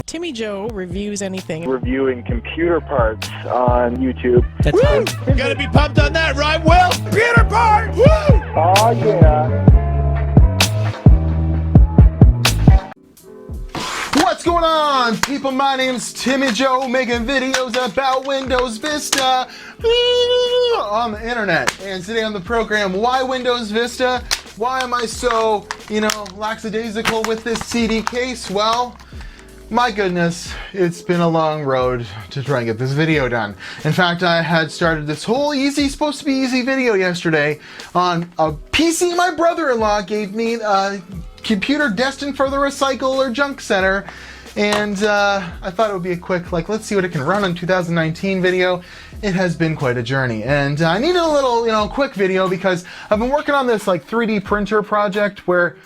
Timmy Joe reviews anything. Reviewing computer parts on YouTube. That's Woo! Gotta be pumped on that, right, Will? Computer parts! Woo! Oh yeah. What's going on, people? My name's Timmy Joe, making videos about Windows Vista on the internet. And today on the program, why Windows Vista? Why am I so, lackadaisical with this CD case? Well, my goodness, it's been a long road to try and get this video done. In fact, I had started this whole supposed to be easy video yesterday on a PC my brother-in-law gave me, a computer destined for the recycle or junk center. And I thought it would be a quick, let's see what it can run in 2019 video. It has been quite a journey. And I needed a little, quick video because I've been working on this 3D printer project where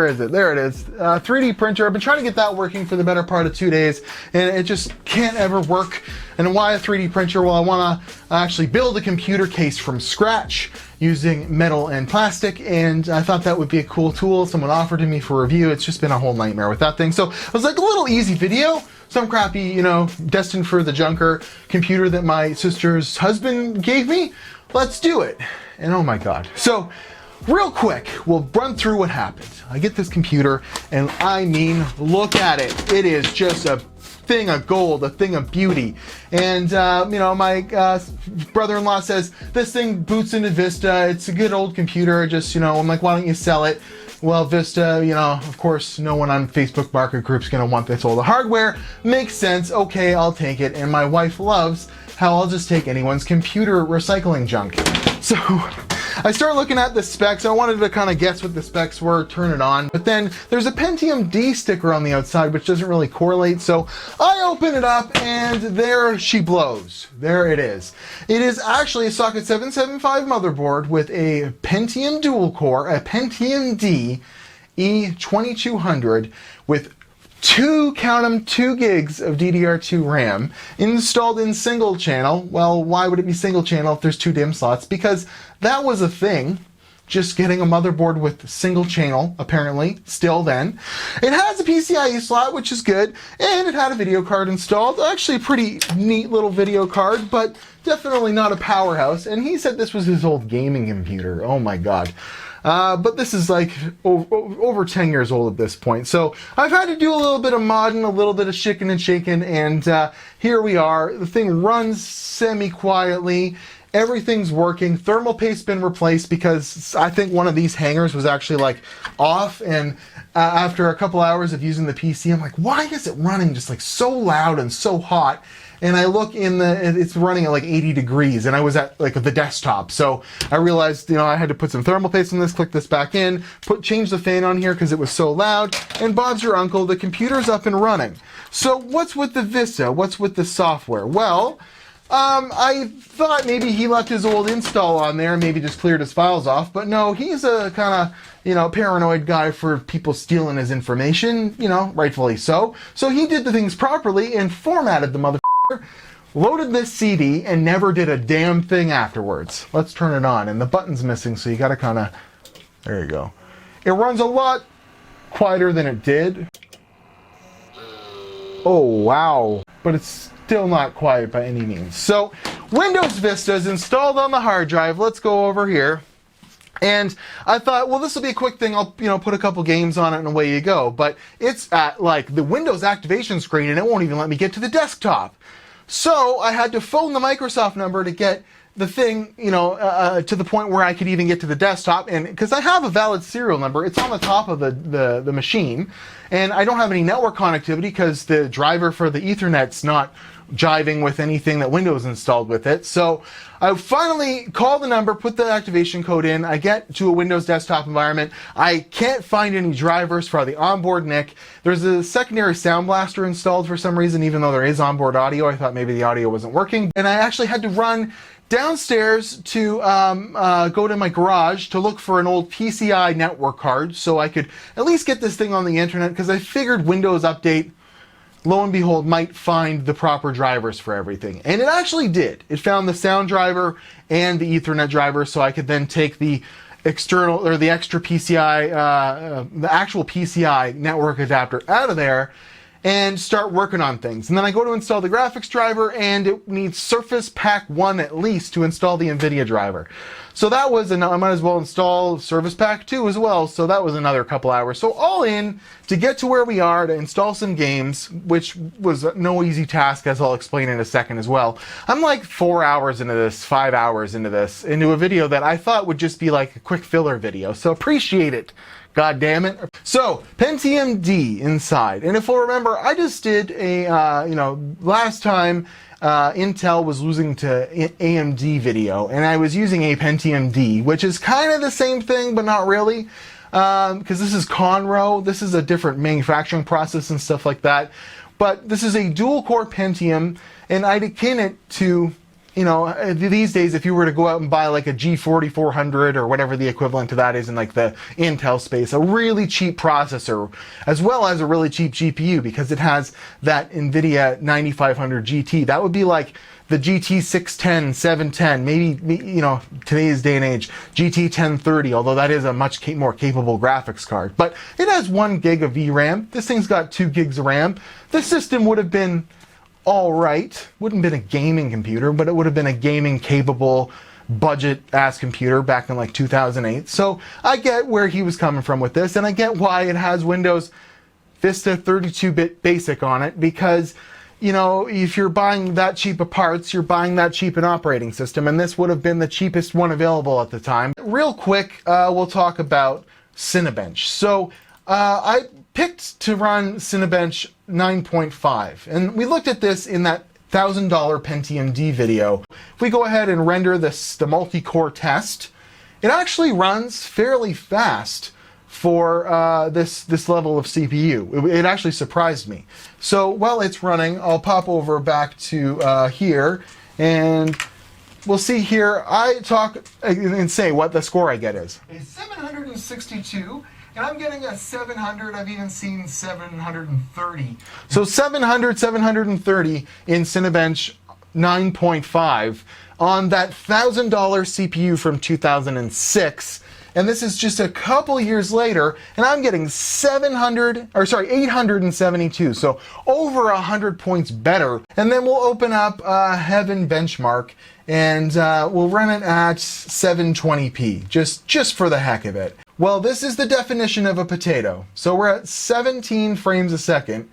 is it? There it is. 3D printer. I've been trying to get that working for the better part of 2 days, and it just can't ever work. And why a 3D printer? Well, I want to actually build a computer case from scratch using metal and plastic, and I thought that would be a cool tool. Someone offered to me for review. It's just been a whole nightmare with that thing. So it was like a little easy video. Some crappy, destined for the junker computer that my sister's husband gave me. Let's do it. And oh my God. So real quick, we'll run through what happened. I get this computer, and I mean, look at it. It is just a thing of gold, a thing of beauty. And, my brother-in-law says, this thing boots into Vista. It's a good old computer. Just, I'm like, why don't you sell it? Well, Vista, of course, no one on Facebook market group's going to want this all the hardware. Makes sense. Okay, I'll take it. And my wife loves how I'll just take anyone's computer recycling junk. So I started looking at the specs. I wanted to kind of guess what the specs were, turn it on. But then there's a Pentium D sticker on the outside, which doesn't really correlate. So I open it up, and there she blows. There it is. It is actually a socket 775 motherboard with a Pentium dual core, a Pentium D E2200 with 2 gigs of DDR2 RAM installed in single channel. Well, why would it be single channel if there's 2 DIMM slots? Because that was a thing. Just getting a motherboard with single channel, apparently, still then. It has a PCIe slot, which is good, and it had a video card installed. Actually a pretty neat little video card, but definitely not a powerhouse. And he said this was his old gaming computer. Oh my God. But this is over 10 years old at this point. So I've had to do a little bit of modding, a little bit of shaking and shaking, and here we are. The thing runs semi-quietly. Everything's working. Thermal paste's been replaced because I think one of these hangers was actually off, and after a couple hours of using the PC, I'm like, why is it running just so loud and so hot? And I look it's running at 80 degrees, and I was at the desktop. So I realized, I had to put some thermal paste in this, click this back in, change the fan on here because it was so loud, and Bob's your uncle, the computer's up and running. So what's with the Vista? What's with the software? Well, I thought maybe he left his old install on there, maybe just cleared his files off, but no, he's a kind of, paranoid guy for people stealing his information, rightfully so. So he did the things properly and formatted the motherfucker, loaded this CD, and never did a damn thing afterwards. Let's turn it on, and the button's missing, so you gotta there you go. It runs a lot quieter than it did. Oh, wow. But it's still not quiet by any means. So Windows Vista is installed on the hard drive. Let's go over here. And I thought, well, this will be a quick thing. I'll, put a couple games on it and away you go. But it's at the Windows activation screen, and it won't even let me get to the desktop. So I had to phone the Microsoft number to get the thing, to the point where I could even get to the desktop. And because I have a valid serial number, it's on the top of the machine. And I don't have any network connectivity because the driver for the Ethernet's not jiving with anything that Windows installed with it. So I finally call the number, put the activation code in. I get to a Windows desktop environment. I can't find any drivers for the onboard NIC. There's a secondary sound blaster installed for some reason, even though there is onboard audio. I thought maybe the audio wasn't working. And I actually had to run downstairs to go to my garage to look for an old PCI network card so I could at least get this thing on the internet, because I figured Windows Update, lo and behold, might find the proper drivers for everything. And it actually did. It found the sound driver and the Ethernet driver, so I could then take the external or the extra PCI, the actual PCI network adapter out of there and start working on things. And then I go to install the graphics driver, and it needs Surface Pack 1 at least to install the Nvidia driver. So that was, I might as well install Surface Pack 2 as well, so that was another couple hours. So all in, to get to where we are, to install some games, which was no easy task, as I'll explain in a second as well. I'm like 4 hours into this, 5 hours into this, into a video that I thought would just be like a quick filler video, so appreciate it. God damn it. So, Pentium D inside. And if you'll remember, I just did a, last time Intel was losing to AMD video, and I was using a Pentium D, which is kind of the same thing, but not really. Because this is Conroe, this is a different manufacturing process and stuff like that. But this is a dual-core Pentium, and I'd akin it to, these days, if you were to go out and buy like a G4400 or whatever the equivalent to that is in like the Intel space, a really cheap processor, as well as a really cheap GPU, because it has that Nvidia 9500 GT. That would be like the GT 610, 710, maybe, today's day and age, GT 1030, although that is a much more capable graphics card. But it has 1 gig of VRAM. This thing's got 2 gigs of RAM. The system would have been all right. Wouldn't have been a gaming computer, but it would have been a gaming capable budget ass computer back in like 2008. So I get where he was coming from with this, and I get why it has Windows Vista 32-bit basic on it, because if you're buying that cheap of parts, you're buying that cheap an operating system, and this would have been the cheapest one available at the time. Real quick, we'll talk about Cinebench. So I picked to run Cinebench 9.5, and we looked at this in that $1,000 Pentium D video. If we go ahead and render the multi-core test, it actually runs fairly fast for this level of CPU. It actually surprised me. So while it's running, I'll pop over back to here, and we'll see here. I talk and say what the score I get is. It's 762. And I'm getting a 700, I've even seen 730. So 700, 730 in Cinebench 9.5 on that $1,000 CPU from 2006. And this is just a couple years later, and I'm getting 872. So over 100 points better. And then we'll open up Heaven Benchmark, and we'll run it at 720p, just for the heck of it. Well, this is the definition of a potato. So we're at 17 frames a second.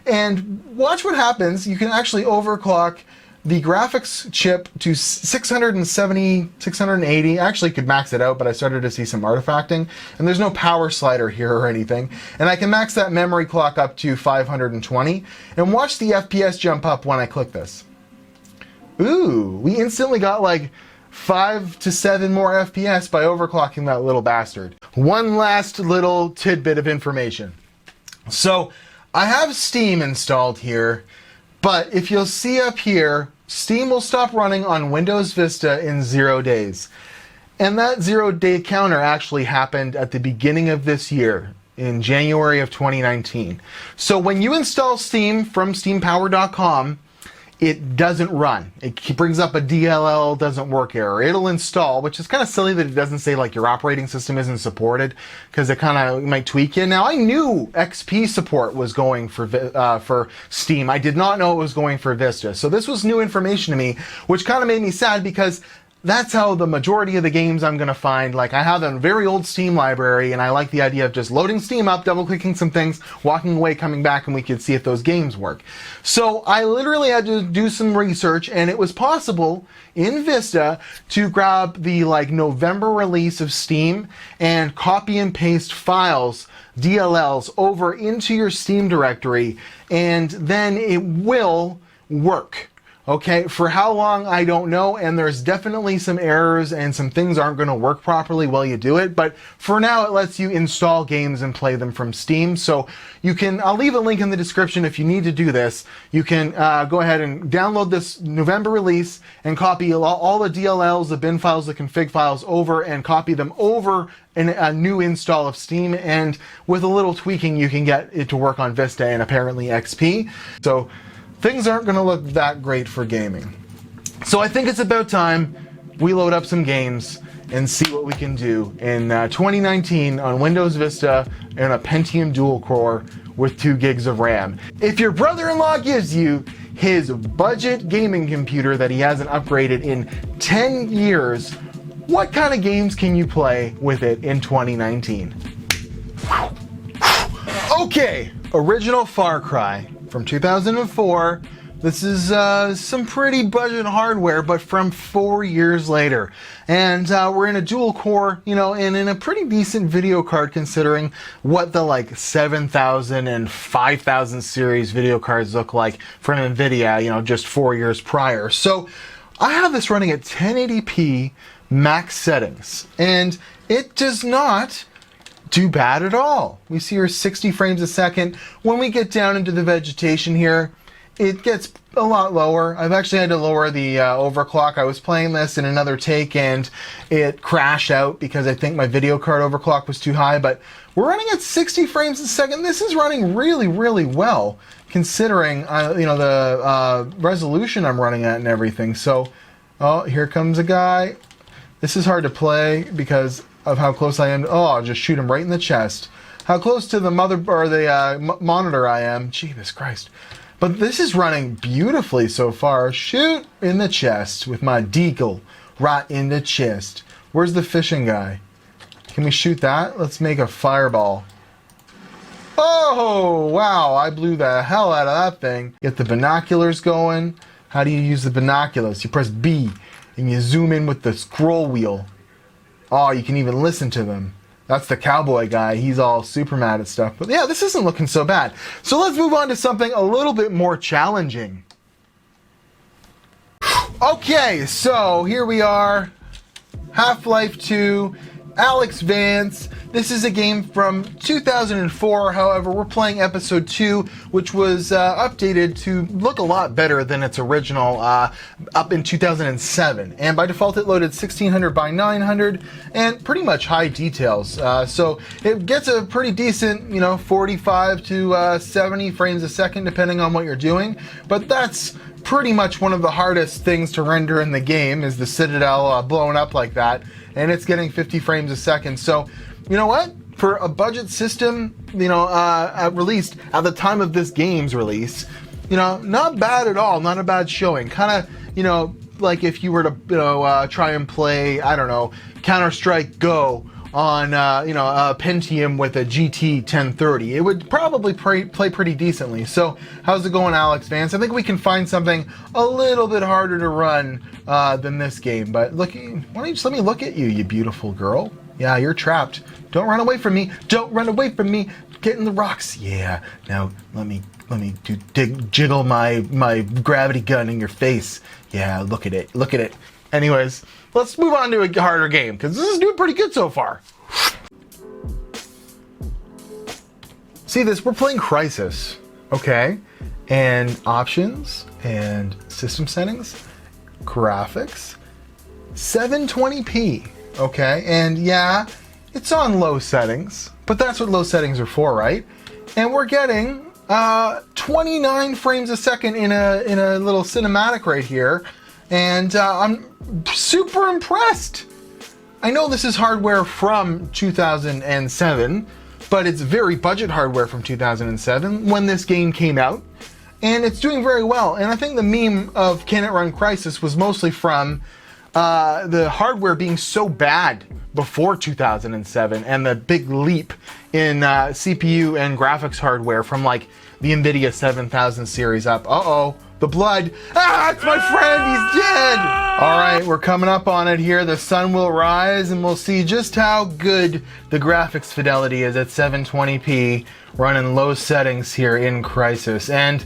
And watch what happens. You can actually overclock the graphics chip to 670, 680. I actually could max it out, but I started to see some artifacting. And there's no power slider here or anything. And I can max that memory clock up to 520. And watch the FPS jump up when I click this. Ooh, we instantly got like 5 to 7 more FPS by overclocking that little bastard. One last little tidbit of information. So I have Steam installed here, but if you'll see up here, Steam will stop running on Windows Vista in 0 days. And that 0-day counter actually happened at the beginning of this year, in January of 2019. So when you install Steam from steampower.com, it doesn't run. It brings up a DLL doesn't work error. It'll install, which is kind of silly that it doesn't say like your operating system isn't supported, because it kind of might tweak you. Now I knew XP support was going for Steam. I did not know it was going for Vista. So this was new information to me, which kind of made me sad, because that's how the majority of the games I'm going to find. Like, I have a very old Steam library, and I like the idea of just loading Steam up, double-clicking some things, walking away, coming back, and we could see if those games work. So I literally had to do some research, and it was possible in Vista to grab the November release of Steam and copy and paste files, DLLs, over into your Steam directory, and then it will work. Okay, for how long, I don't know, and there's definitely some errors and some things aren't going to work properly while you do it, but for now it lets you install games and play them from Steam. So you can, I'll leave a link in the description if you need to do this. You can go ahead and download this November release and copy all the DLLs, the bin files, the config files over, and copy them over in a new install of Steam, and with a little tweaking you can get it to work on Vista and apparently XP. So things aren't going to look that great for gaming. So I think it's about time we load up some games and see what we can do in 2019 on Windows Vista and a Pentium dual core with 2 gigs of RAM. If your brother-in-law gives you his budget gaming computer that he hasn't upgraded in 10 years, what kind of games can you play with it in 2019? Okay, original Far Cry from 2004. This is some pretty budget hardware, but from 4 years later. And we're in a dual core, you know, and in a pretty decent video card considering what the like 7000 and 5000 series video cards look like from Nvidia, you know, just 4 years prior. So I have this running at 1080p max settings, and it does not do bad at all. We see here 60 frames a second. When we get down into the vegetation here, it gets a lot lower. I've actually had to lower the overclock. I was playing this in another take and it crashed out because I think my video card overclock was too high, but we're running at 60 frames a second. This is running really, really well considering you know, the resolution I'm running at and everything. So, oh, here comes a guy. This is hard to play because of how close I am. Oh, I'll just shoot him right in the chest. How close to the monitor I am. Jesus Christ. But this is running beautifully so far. Shoot in the chest with my deagle. Right in the chest. Where's the fishing guy? Can we shoot that? Let's make a fireball. Oh, wow. I blew the hell out of that thing. Get the binoculars going. How do you use the binoculars? You press B and you zoom in with the scroll wheel. Oh, you can even listen to them. That's the cowboy guy. He's all super mad at stuff. But yeah, this isn't looking so bad. So let's move on to something a little bit more challenging. Okay, so here we are. Half-Life 2, Alyx Vance. This is a game from 2004. However, we're playing episode 2, which was updated to look a lot better than its original up in 2007. And by default, it loaded 1600 by 900 and pretty much high details. So it gets a pretty decent, you know, 45 to 70 frames a second, depending on what you're doing. But that's pretty much one of the hardest things to render in the game, is the Citadel blowing up like that. And it's getting 50 frames a second. So, you know what? For a budget system, you know, released at the time of this game's release, you know, not bad at all. Not a bad showing. Kind of, you know, like if you were to, you know, try and play, I don't know, Counter-Strike Go on, you know, a Pentium with a GT 1030. It would probably play pretty decently. So how's it going, Alyx Vance? I think we can find something a little bit harder to run than this game. But look, why don't you just let me look at you, you beautiful girl? Yeah, you're trapped. Don't run away from me. Don't run away from me. Get in the rocks. Yeah. Now let me jiggle my gravity gun in your face. Yeah, look at it. Look at it. Anyways, let's move on to a harder game, because this is doing pretty good so far. See this? We're playing Crysis, okay? And options and system settings, graphics, 720p, okay? And yeah, it's on low settings, but that's what low settings are for, right? And we're getting 29 frames a second in a little cinematic right here. And I'm super impressed. I know this is hardware from 2007, but it's very budget hardware from 2007 when this game came out. And it's doing very well. And I think the meme of Can It Run Crysis was mostly from the hardware being so bad before 2007 and the big leap in CPU and graphics hardware from like the Nvidia 7000 series up. Uh-oh. The blood. Ah, it's my friend. He's dead. All right, we're coming up on it here. The sun will rise and we'll see just how good the graphics fidelity is at 720p running low settings here in Crysis. And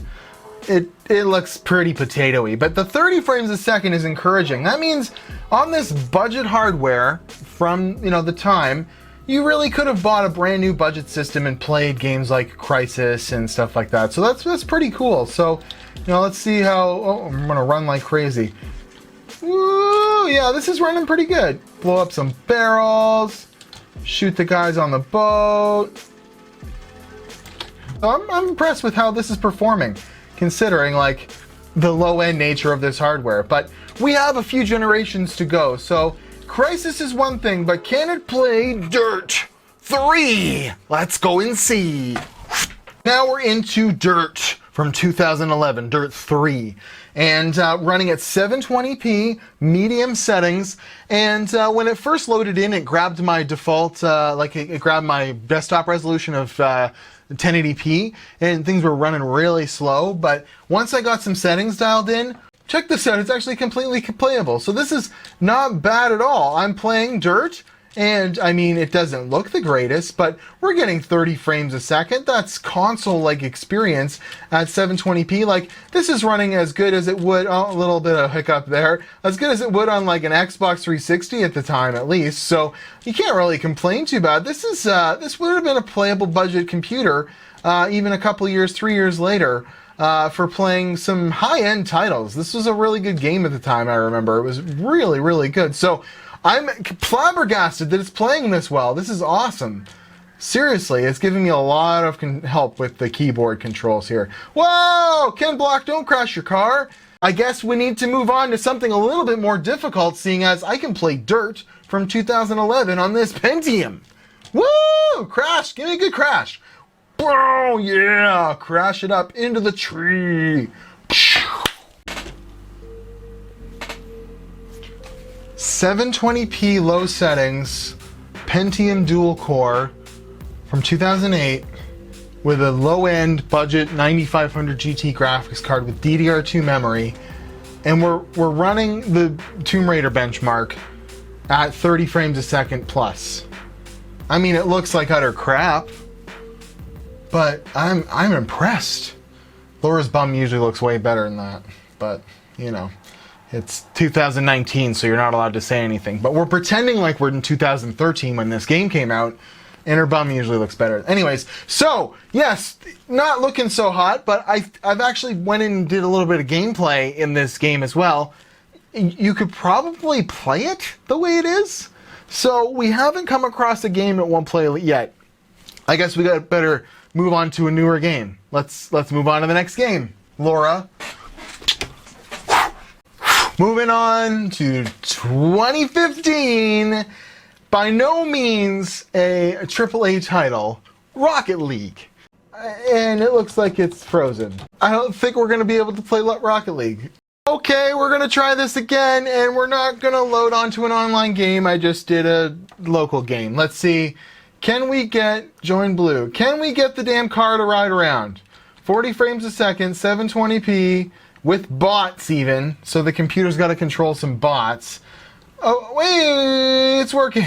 it looks pretty potatoey, but the 30 frames a second is encouraging. That means on this budget hardware from, you know, the time, you really could have bought a brand new budget system and played games like Crysis and stuff like that. So that's pretty cool. So, you know, let's see how, oh, I'm gonna run like crazy. Woo, yeah, this is running pretty good. Blow up some barrels, shoot the guys on the boat. So I'm impressed with how this is performing, considering like the low end nature of this hardware. But we have a few generations to go. So Crysis is one thing, but can it play Dirt 3? Let's go and see. Now we're into Dirt from 2011, Dirt 3, and running at 720p, medium settings, and when it first loaded in, it grabbed my default, it grabbed my desktop resolution of 1080p, and things were running really slow, but once I got some settings dialed in, check this out, it's actually completely playable. So this is not bad at all. I'm playing Dirt, and I mean, it doesn't look the greatest, but we're getting 30 frames a second. That's console-like experience at 720p. Like, this is running as good as it would, oh, a little bit of hiccup there, as good as it would on like an Xbox 360 at the time, at least. So you can't really complain too bad. This would have been a playable budget computer, even a couple years, 3 years later, for playing some high-end titles. This was a really good game at the time, I remember. It was really, really good. So I'm flabbergasted that it's playing this well. This is awesome. Seriously, it's giving me a lot of help with the keyboard controls here. Whoa! Ken Block, don't crash your car. I guess we need to move on to something a little bit more difficult, seeing as I can play Dirt from 2011 on this Pentium. Woo! Crash! Give me a good crash. Whoa! Yeah! Crash it up into the tree. 720p low settings, Pentium dual core from 2008 with a low-end budget 9500 GT graphics card with DDR2 memory, and we're running the Tomb Raider benchmark at 30 frames a second plus. I mean, it looks like utter crap, but I'm impressed. Laura's bum usually looks way better than that, but you know. It's 2019, so you're not allowed to say anything. But we're pretending like we're in 2013 when this game came out, and her bum usually looks better. Anyways, so, yes, not looking so hot, but I've actually went in and did a little bit of gameplay in this game as well. You could probably play it the way it is. So we haven't come across a game it won't play yet. I guess we got better move on to a newer game. Let's move on to the next game. Laura. Moving on to 2015, by no means a AAA title, Rocket League. And it looks like it's frozen. I don't think we're going to be able to play Rocket League. Okay, we're going to try this again, and we're not going to load onto an online game. I just did a local game. Let's see. Can we get Join Blue? Can we get the damn car to ride around? 40 frames a second, 720p. With bots even, so the computer's got to control some bots. Oh, wait, it's working.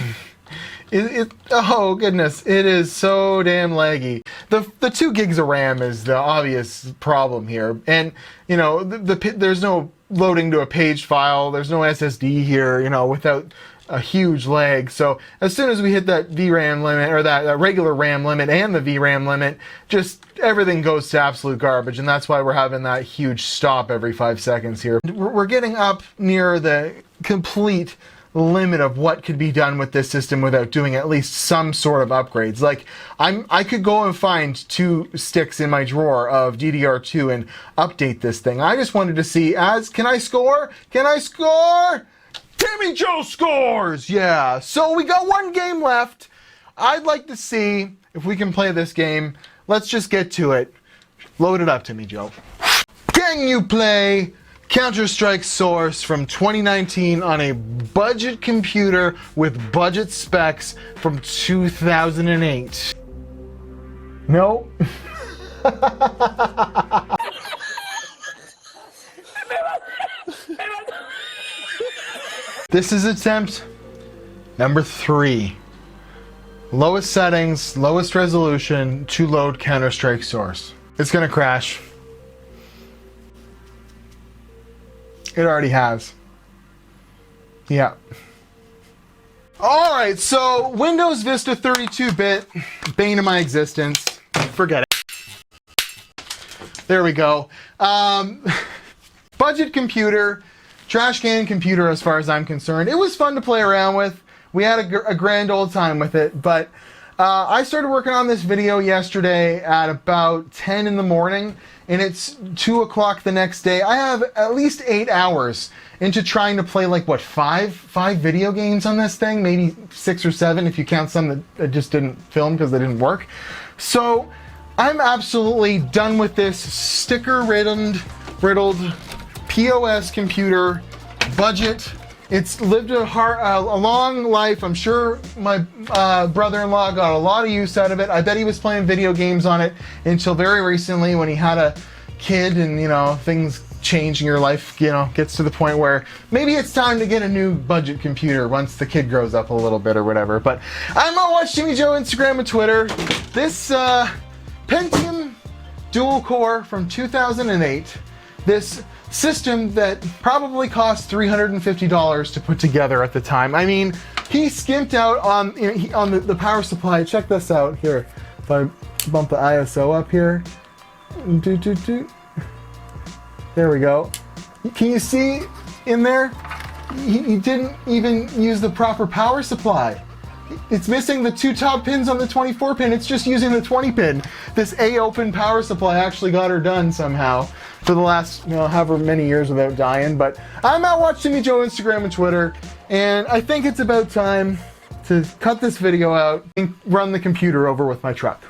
Oh, goodness, it is so damn laggy. The 2 gigs of RAM is the obvious problem here. And, you know, there's no loading to a page file. There's no SSD here, you know, without a huge lag. So as soon as we hit that VRAM limit, or that regular RAM limit and the VRAM limit, just everything goes to absolute garbage, and that's why we're having that huge stop every 5 seconds here. We're getting up near the complete limit of what could be done with this system without doing at least some sort of upgrades. Like, I could go and find 2 sticks in my drawer of DDR2 and update this thing. I just wanted to see, can I score? Can I score? Timmy Joe scores! Yeah, so we got 1 game left. I'd like to see if we can play this game. Let's just get to it. Load it up, Timmy Joe. Can you play Counter-Strike Source from 2019 on a budget computer with budget specs from 2008? No. This is attempt number 3. Lowest settings, lowest resolution to load Counter-Strike Source. It's gonna crash. It already has. Yeah. Alright, so Windows Vista 32-bit, bane of my existence. Forget it. There we go. Budget computer, trash can computer as far as I'm concerned. It was fun to play around with. We had a grand old time with it, but I started working on this video yesterday at about 10 in the morning, and it's 2 o'clock the next day. I have at least 8 hours into trying to play, like, what, five video games on this thing? Maybe 6 or 7 if you count some that I just didn't film because they didn't work. So I'm absolutely done with this sticker-riddled POS computer budget. It's lived a long life. I'm sure my brother-in-law got a lot of use out of it. I bet he was playing video games on it until very recently when he had a kid and, you know, things change in your life, you know, gets to the point where maybe it's time to get a new budget computer once the kid grows up a little bit or whatever. But I'm on Watch Timmy Joe Instagram and Twitter. This Pentium dual core from 2008. This system that probably cost $350 to put together at the time. I mean, he skimped out on the power supply. Check this out here. If I bump the ISO up here. There we go. Can you see in there? He didn't even use the proper power supply. It's missing the 2 top pins on the 24 pin. It's just using the 20 pin. This A-open power supply actually got her done somehow for the last, you know, however many years without dying. But I'm at Watch Timmy Joe Instagram and Twitter, and I think it's about time to cut this video out and run the computer over with my truck.